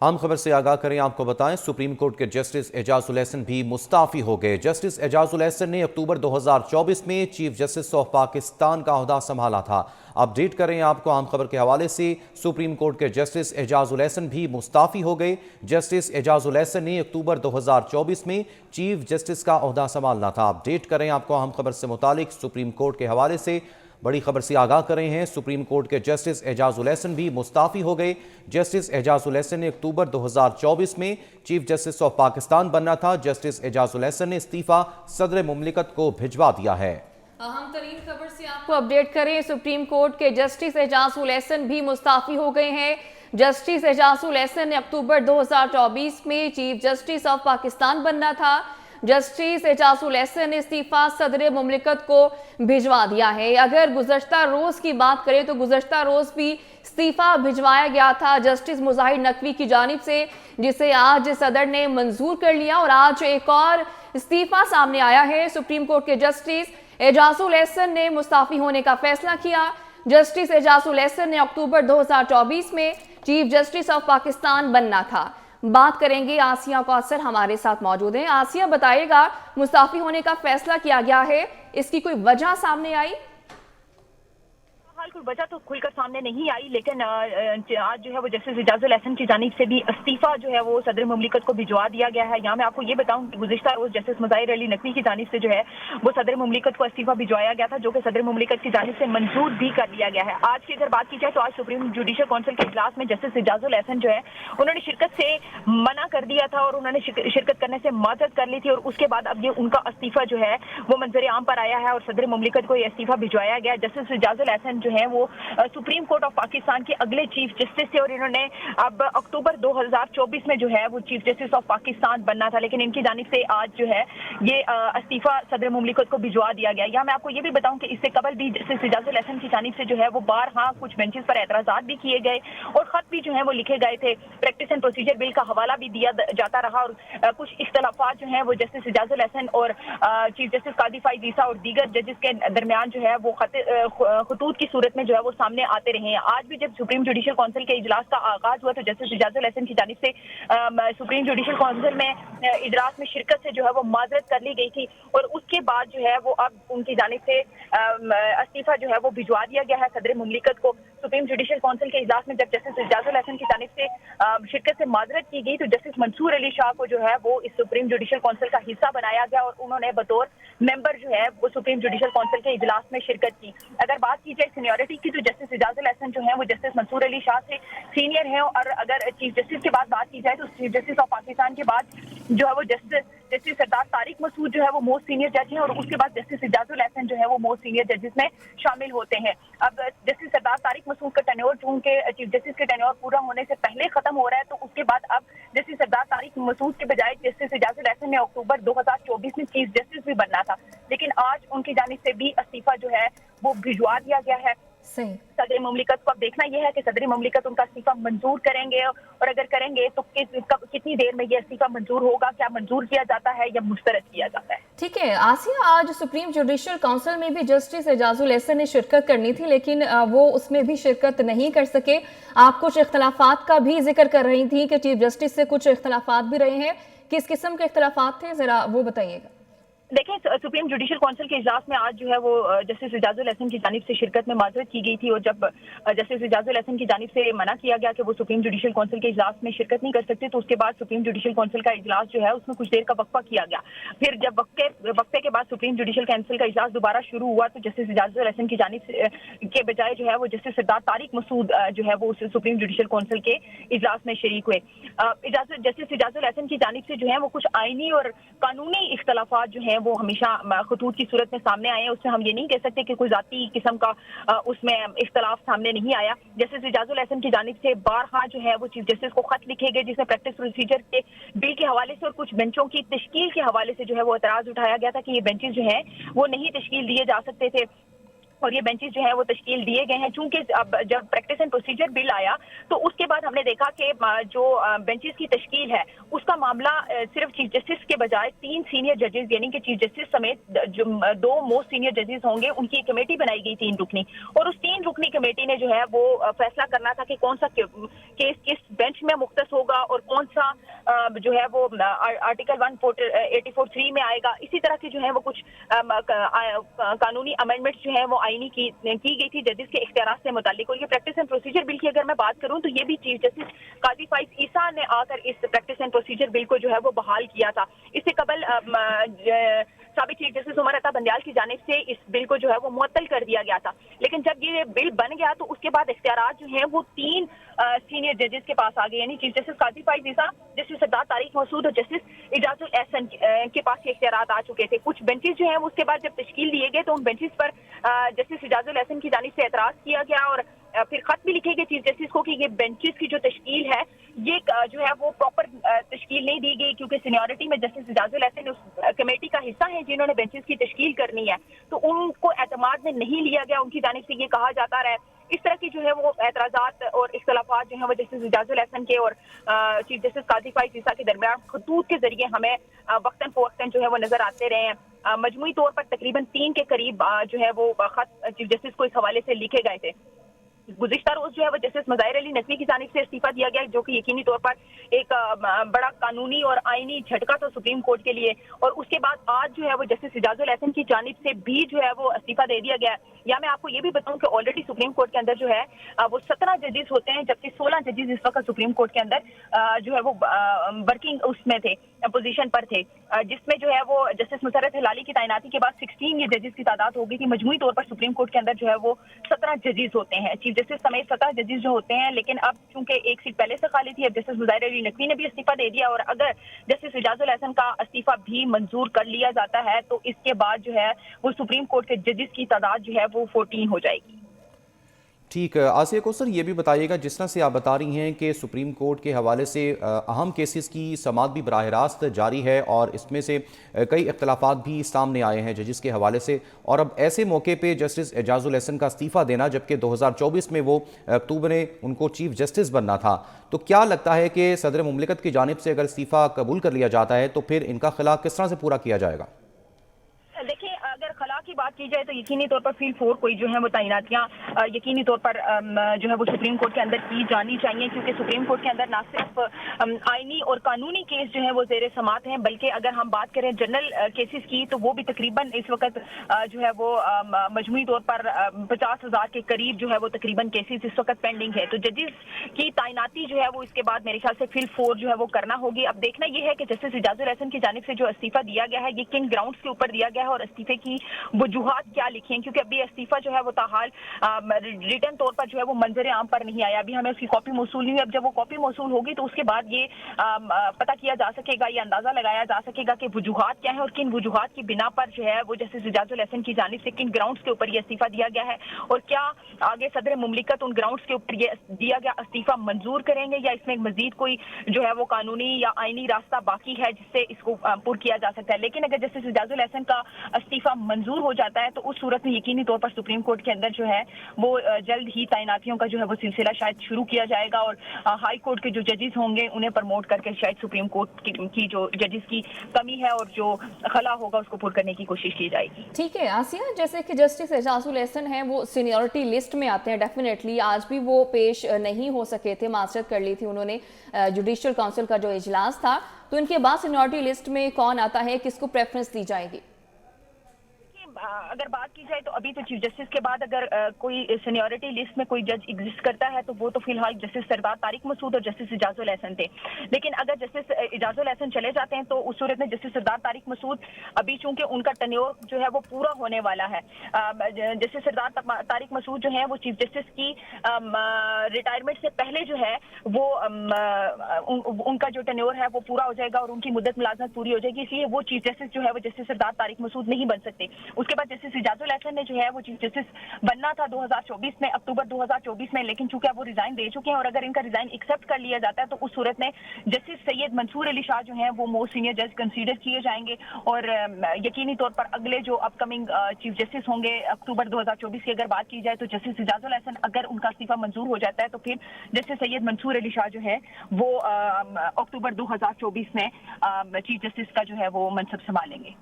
आम खबर से आगाह करें, आपको बताएं सुप्रीम कोर्ट के जस्टिस एजाजुल एहसन भी मुस्ताफी हो गए। जस्टिस एजाजुल एहसन ने अक्टूबर 2024 में चीफ जस्टिस ऑफ पाकिस्तान का ओहदा संभाला था। अपडेट करें आपको आम खबर के हवाले से, सुप्रीम कोर्ट के जस्टिस एजाजुल एहसन भी मुस्ताफी हो गए। जस्टिस एजाजुल एहसन ने अक्टूबर 2024 में चीफ जस्टिस का ओहदा संभालना था। अपडेट करें आपको आम खबर से मुतालिक सुप्रीम कोर्ट के हवाले से, बड़ी खबर से आगाह कर रहे हैं। सुप्रीम कोर्ट के जस्टिस एजाजुल एहसन भी मुस्ताफी हो गए। जस्टिस एजाजुल एहसन ने अक्टूबर 2024 में चीफ जस्टिस ऑफ पाकिस्तान बनना था। जस्टिस एजाजुल एहसन ने इस्तीफा सदर मुमलिकत को भिजवा दिया है। अहम तरीन खबर से आपको अपडेट करें, सुप्रीम कोर्ट के जस्टिस एजाजुल एहसन भी मुस्ताफी हो गए हैं। जस्टिस एजाजुल एहसन ने अक्टूबर 2024 में चीफ जस्टिस ऑफ पाकिस्तान बनना था। जस्टिस एजाजुल एहसन ने इस्तीफा सदर मुमलिकत को भिजवा दिया है। अगर गुज़श्ता रोज की बात करें तो गुज़श्ता रोज भी इस्तीफा भिजवाया गया था जस्टिस मुजाहिर नकवी की जानिब से, जिसे आज सदर ने मंजूर कर लिया और आज एक और इस्तीफा सामने आया है। सुप्रीम कोर्ट के जस्टिस एजाजुल एहसन ने मुस्ताफी होने का फैसला किया। जस्टिस एजाजुल एहसन ने अक्टूबर 2024 में चीफ जस्टिस ऑफ पाकिस्तान बनना था। बात करेंगे, आसिया कौसर हमारे साथ मौजूद हैं। आसिया, बताइएगा, मुस्ताफी होने का फैसला किया गया है, इसकी कोई वजह सामने आई? कोई वजह तो खुलकर सामने नहीं आई, लेकिन आज जो है वो जस्टिस एजाजुल एहसन की जानिब से भी इस्तीफा जो है वो सदर मुमलिकत को भिजवा दिया गया है। यहाँ मैं आपको ये बताऊं कि गुज़िश्ता रोज जस्टिस मुजाहिर अली नकवी की जानिब से जो है वो सदर मुमलिकत को इस्तीफा भिजवाया गया था, जो कि सदर मुमलिकत की जानिब से मंजूर भी कर लिया गया है। आज की अगर बात की जाए तो आज सुप्रीम जुडिशल काउंसिल के इजलास में जस्टिस एजाजुल एहसन जो है उन्होंने शिरकत से मना कर दिया था और उन्होंने शिरकत करने से माजरत कर ली थी, और उसके बाद अब ये उनका इस्तीफा जो है वो मंजर आम पर आया है और सदर मुमलिकत को यह इस्तीफा भिजवाया गया। जस्टिस एजाजुल एहसन जो है वो सुप्रीम कोर्ट ऑफ पाकिस्तान के अगले चीफ जस्टिस थे और इन्होंने अब अक्टूबर 2024 में जो है वो चीफ जस्टिस ऑफ पाकिस्तान बनना था, लेकिन इनकी जानिब से आज जो है ये इस्तीफा सदर मुमलिकत को भिजवा दिया गया। यहाँ मैं आपको ये भी बताऊं कि इससे कबल भी जस्टिस एजाजुल एहसन की जानिब से जो है वो बारहा कुछ बेंचेस पर एतराजात भी किए गए और खत भी जो है वो लिखे गए थे। प्रैक्टिस एंड प्रोसीजर बिल का हवाला भी दिया जाता रहा और कुछ इख्तलाफात जो है वो जस्टिस एजाजुल एहसन और चीफ जस्टिस कादी फाइज ईसा और दीगर जजेस के दरमियान जो है वो खतूत की सूरत में जो है वो सामने आते रहे हैं। आज भी जब सुप्रीम जुडिशल काउंसिल के इजलास का आगाज हुआ तो जस्टिस एजाजुल एहसन की जानिब से सुप्रीम जुडिशल काउंसिल में इजलास में शिरकत से जो है वो माजरत कर ली गई थी और उसके बाद जो है वो अब उनकी जानिब से इस्तीफा जो है वो भिजवा दिया गया है सदर मुमलिकत को। सुप्रीम जुडिशल काउंसिल के इजलास में जब जस्टिस एजाजुल एहसन की जानिब से शिरकत से माजरत की गई तो जस्टिस मंसूर अली शाह को जो है वो इस सुप्रीम जुडिशल काउंसिल का हिस्सा बनाया गया और उन्होंने बतौर मेंबर जो है वो सुप्रीम जुडिशल काउंसिल के इजलास में शिरकत की। अगर बात की जाए सीनियरिटी की तो जस्टिस एजाजुल एहसन जो है वो जस्टिस मंसूर अली शाह से सीनियर है और अगर चीफ जस्टिस के बाद बात की जाए तो चीफ जस्टिस ऑफ पाकिस्तान के बाद जो है वो जस्टिस सरदार तारिक मसूद जो है वो मोस्ट सीनियर जज हैं और उसके बाद जस्टिस एजाजुल एहसन जो है वो मोस्ट सीनियर जजेस में शामिल होते हैं। अब जस्टिस सरदार तारिक मसूद का टेन्योर चूंकि चीफ जस्टिस के टेन्योर पूरा होने से पहले खत्म हो रहा है तो उसके बाद अब जस्टिस सरदार तारिक मसूद के बजाय जस्टिस एजाजुल एहसन ने अक्टूबर 2024 में चीफ जस्टिस भी बनना था, लेकिन आज उनकी जानिब से भी इस्तीफा जो है वो भिजवा दिया गया है सदर मुमलिकत को। अब देखना यह है कि सदर मुमलिकत उनका इस्तीफा मंजूर करेंगे और अगर करेंगे तो कितनी देर में यह इस्तीफा मंजूर होगा, क्या मंजूर किया जाता है या मुस्तरद किया जाता है। ठीक है आसिया, आज सुप्रीम जुडिशल काउंसिल में भी जस्टिस एजाजुल एहसन ने शिरकत करनी थी लेकिन वो उसमें भी शिरकत नहीं कर सके। आप कुछ इख्तलाफात का भी जिक्र कर रही थी कि चीफ जस्टिस से कुछ इख्तलाफात भी रहे हैं, किस किस्म के इख्तलाफात थे, जरा वो बताइएगा। देखें, सुप्रीम जुडिशल काउंसिल के इजलास में आज जो है वो जस्टिस एजाजुल एहसन की जानिब से शिरकत में माजरत की गई थी और जब जस्टिस एजाजुल एहसन की जानिब से मना किया गया कि वो सुप्रीम जुडिशल काउंसिल के इजलास में शिरकत नहीं कर सकते तो उसके बाद सुप्रीम जुडिशल काउंसिल का इजलास जो है उसमें कुछ देर का वक्फा किया गया। फिर जब वक्फे के बाद सुप्रीम जुडिशल काउंसिल का इजलास दोबारा शुरू हुआ तो जस्टिस एजाजुल एहसन की जानिब के बजाय जो है वो जस्टिस सरदार तारिक मसूद जो है वो सुप्रीम जुडिशल काउंसिल के इजलास में शरीक हुए। जस्टिस एजाजुल एहसन की जानिब से जो है वो कुछ आईनी और कानूनी इख्तलाफात जो है वो हमेशा खतूत की सूरत में सामने आए हैं। उसमें हम ये नहीं कह सकते कि कोई जाती किस्म का उसमें इख्तलाफ सामने नहीं आया। जस्टिस एजाजुल एहसन की जानिब से बारहा जो है वो चीफ जस्टिस को खत लिखे गए जिसमें प्रैक्टिस प्रोसीजर के बिल के हवाले से और कुछ बेंचों की तश्कील के हवाले से जो है वो एतराज उठाया गया था कि ये बेंचेस जो है वो नहीं तश्कील दिए जा सकते थे। और ये बेंचेस जो है वो तश्कील दिए गए हैं। चूंकि अब जब प्रैक्टिस एंड प्रोसीजर बिल आया तो उसके बाद हमने देखा कि जो बेंचेस की तश्कील है उसका मामला सिर्फ चीफ जस्टिस के बजाय 3 सीनियर जजेस यानी कि चीफ जस्टिस समेत जो 2 मोस्ट सीनियर जजेस होंगे उनकी एक कमेटी बनाई गई 3 रुकनी, और उस 3 रुकनी कमेटी ने जो है वो फैसला करना था कि कौन सा केस किस बेंच में मुख्तस होगा और कौन सा जो है वो आर्टिकल 184(3) में आएगा। इसी तरह की जो है वो कुछ कानूनी अमेंडमेंट्स जो है वो आईनी की गई थी जजेस के इख्तियारात से मुतालिक। और ये प्रैक्टिस एंड प्रोसीजर बिल की अगर मैं बात करूं तो ये भी चीफ जस्टिस काजी फाइज ईसा ने आकर इस प्रैक्टिस एंड प्रोसीजर बिल को जो है वो बहाल किया था। इससे कबल साबिक चीफ जस्टिस उमर अता बंदयाल की जानिब से इस बिल को जो है वो मुअत्तल कर दिया गया था। लेकिन जब ये बिल बन गया तो उसके बाद इख्तियारात जो हैं वो 3 सीनियर जजेस के पास आ गए, यानी चीफ जस्टिस काजी फाइज ईसा, जस्टिस सरदार तारिक मसूद और जस्टिस एजाजुल एहसन के पास ये इख्तियारात आ चुके थे। कुछ बेंचेस जो हैं उसके बाद जब तश्कील दिए गए तो उन बेंचेस पर जस्टिस एजाजुल एहसन की जानिब से एतराज किया गया और फिर खत भी लिखे गए चीफ जस्टिस को कि ये बेंचेस की जो तश्कील है ये जो है वो प्रॉपर तश्कील नहीं दी गई, क्योंकि सीनियरिटी में जस्टिस एजाजुल एहसन उस कमेटी का हिस्सा है जिन्होंने बेंचेस की तश्कील करनी है, तो उनको एतमाद में नहीं लिया गया, उनकी जानिब से ये कहा जाता रहा। इस तरह की जो है वो एतराजात और इख्तलाफात जो है वो जस्टिस एजाजुल एहसन के और चीफ जस्टिस काजी फाइज ईसा के दरमियान खतूत के जरिए हमें वक्तन फवक्तन जो है वो नजर आते रहे हैं। मजमूई तौर पर तकरीबन 3 के करीब जो है वो खत चीफ जस्टिस को इस हवाले से लिखे गए थे। गुज़िश्ता रोज जो है वो जस्टिस मज़ाहिर अली नकवी की जानिब से इस्तीफा दिया गया, जो कि यकीनी तौर पर एक बड़ा कानूनी और आईनी झटका था सुप्रीम कोर्ट के लिए। और उसके बाद आज जो है वो जस्टिस एजाजुल एहसन की जानिब से भी जो है वो इस्तीफा दे दिया गया। या मैं आपको ये भी बताऊं कि ऑलरेडी सुप्रीम कोर्ट के अंदर जो है वो 17 जजेस होते हैं, जबकि 16 जजेस इस वक्त सुप्रीम कोर्ट के अंदर जो है वो वर्किंग उसमें थे, पोजीशन पर थे, जिसमें जो है वो जस्टिस मुसर्रत हिलाली की तैनाती के बाद 16 ये जजेस की तादाद हो गई थी। मजमूई तौर पर सुप्रीम कोर्ट के अंदर जो है वो 17 जजेस होते हैं, चीफ जस्टिस समेत 17 जजेस जो होते हैं। लेकिन अब चूंकि एक सीट पहले से खाली थी, अब जस्टिस मज़ाहिर अली नकवी ने भी इस्तीफा दे दिया, और अगर जस्टिस एजाजुल एहसन का इस्तीफा भी मंजूर कर लिया जाता है तो इसके बाद जो है वो सुप्रीम कोर्ट के जजेस की तादाद जो है वो 14 हो जाएगी। ठीक है आसिया कौसर, ये भी बताइएगा जिस तरह से आप बता रही हैं कि सुप्रीम कोर्ट के हवाले से अहम केसेस की समाअत भी बराह रास्त जारी है और इसमें से कई इख्तलाफात भी सामने आए हैं जजेस के हवाले से, और अब ऐसे मौके पे जस्टिस एजाजुल एहसन का इस्तीफ़ा देना, जबकि 2024 में वो अक्टूबर में उनको चीफ जस्टिस बनना था, तो क्या लगता है कि सदर मुमलिकत की जानिब से अगर इस्तीफ़ा कबूल कर लिया जाता है तो फिर इनका खिला किस तरह से पूरा किया जाएगा? देखिए, अगर खला की बात की जाए तो यकीनी तौर पर फील्ड 4 कोई जो है वो तैनातियां यकीनी तौर पर जो है वो सुप्रीम कोर्ट के अंदर की जानी चाहिए, क्योंकि सुप्रीम कोर्ट के अंदर ना सिर्फ आईनी और कानूनी केस जो है वो जेर समात हैं, बल्कि अगर हम बात करें जनरल केसेस की तो वो भी तकरीबन इस वक्त जो है वो मजमूई तौर पर 50,000 के करीब जो है वो तकरीबन केसेस इस वक्त पेंडिंग है। तो जजेस की तैनाती जो है वो इसके बाद मेरे ख्याल से फील्ड 4 जो है वो करना होगी। अब देखना यह है कि जस्टिस एजाजुल एहसन की जानिब से जो इस्तीफा दिया गया है ये किन ग्राउंड्स के ऊपर दिया गया है और इस्तीफे की वजूहात क्या लिखी हैं, क्योंकि अभी इस्तीफा जो है वो ताहाल रिटर्न तौर पर जो है वो मंजर आम पर नहीं आया, अभी हमें उसकी कॉपी मौसूल नहीं हुई। अब जब वो कॉपी मौसूल होगी तो उसके बाद ये पता किया जा सकेगा, ये अंदाजा लगाया जा सकेगा कि वजूहात क्या है और किन वजूहात की बिना पर जो है वो जस्टिस एजाजुल एहसन की जानिब से किन ग्राउंड्स के ऊपर ये इस्तीफा दिया गया है, और क्या आगे सदर मुमलिकत उन ग्राउंड्स के ऊपर ये दिया गया इस्तीफा मंजूर करेंगे या इसमें मजीद कोई जो है वो कानूनी या आईनी रास्ता बाकी है जिससे इसको पुर किया जा सकता है। लेकिन अगर जस्टिस एजाजुल एहसन का इस्तीफा मंजूर हो जाता है तो उस सूरत में यकीनी तौर पर सुप्रीम कोर्ट के अंदर जो है वो जल्द ही तैनातियों का जो है वो सिलसिला शायद शुरू किया जाएगा, और हाई कोर्ट के जो जजेस होंगे उन्हें प्रमोट करके शायद सुप्रीम कोर्ट की जो जजेस की कमी है और जो खला होगा उसको पूरा करने की कोशिश की जाएगी। ठीक है आसिया, जैसे कि जस्टिस एजाजुल एहसन है वो सीनियरिटी लिस्ट में आते हैं, डेफिनेटली आज भी वो पेश नहीं हो सके थे, माजरत कर ली थी उन्होंने जुडिशियल काउंसिल का जो इजलास था, तो इनके बाद सीनियरिटी लिस्ट में कौन आता है, किसको प्रेफरेंस दी जाएगी? अगर बात की जाए तो अभी तो चीफ जस्टिस के बाद अगर कोई सीनियरिटी लिस्ट में कोई जज एग्जिस्ट करता है तो वो तो फिलहाल जस्टिस सरदार तारिक मसूद और जस्टिस एजाजुल एहसन थे। लेकिन अगर जस्टिस एजाजुल एहसन चले जाते हैं तो उस सूरत में जस्टिस सरदार तारिक मसूद अभी चूंकि उनका टेन्योर जो है वो पूरा होने वाला है, जस्टिस सरदार तारिक मसूद जो है वो चीफ जस्टिस की रिटायरमेंट से पहले जो है वो उनका जो टेन्योर है वो पूरा हो जाएगा और उनकी मुद्दत मुलाजमत पूरी हो जाएगी, इसलिए वो चीफ जस्टिस जो है वो जस्टिस सरदार तारिक मसूद नहीं बन सकते। उसके बाद जस्टिस एजाजुल एहसन ने जो है वो चीफ जस्टिस बनना था 2024 में, अक्टूबर 2024 में, लेकिन चूंकि अब वो रिजाइन दे चुके हैं और अगर इनका रिजाइन एक्सेप्ट कर लिया जाता है तो उस सूरत में जस्टिस सैयद मंसूर अली शाह जो हैं वो मोस्ट सीनियर जज कंसीडर किए जाएंगे और यकीनी तौर पर अगले जो अपकमिंग चीफ जस्टिस होंगे अक्टूबर 2024 की अगर बात की जाए तो जस्टिस एजाजुल एहसन अगर उनका इस्तीफा मंजूर हो जाता है तो फिर जस्टिस सैयद मंसूर अली शाह जो है वो अक्टूबर 2024 में चीफ जस्टिस का जो है वो मनसब संभालेंगे।